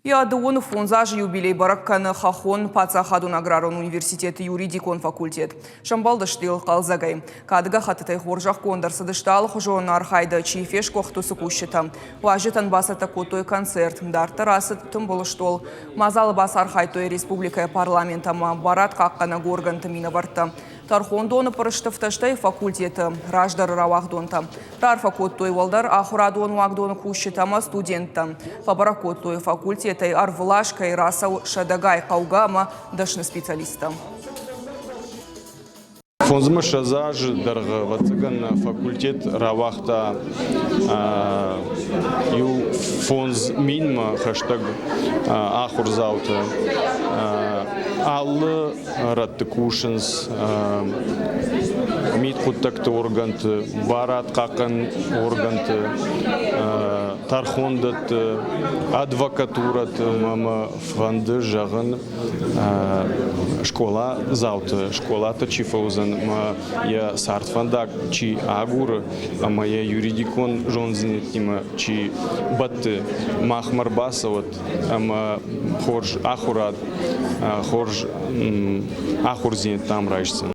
Иадуон фонзаж юбилей баракканы хахон паца хадун аграрон университет юридикон факультет. Шамбалдыштыл қалзагай. Кадыга хатытай хоржақ кондарсыдыштал хожон архайды чифеш коқтусы кушыта. Важытан басата котой концерт. Дарты расыт тым болыштол. Мазалы бас архайтой республика парламентама барат қаққана горган тымина варта. Тархондоны пырыштыфташтай факультеті раждар равахдонта. Тарфа коттой валдар ахурадон вагдоны кушытама студентта. Фабаракоттой факультетай арвлашкай расау шадагай қаугама дашны специалиста. Фонзмы шазаж дарғы вацыган факультет равахта ю фонз минма хэштег ахурзаута аллы ратты кушынс мит хуттакты органты барат қақын органты тархондаты адвокатураты мама фанды жағын школа зауты школата чифаузан я сартфандак чи агур я юридикон жонзинетима чи батты махмар басават хорж ахурат хорж ахурзинет там райшсын.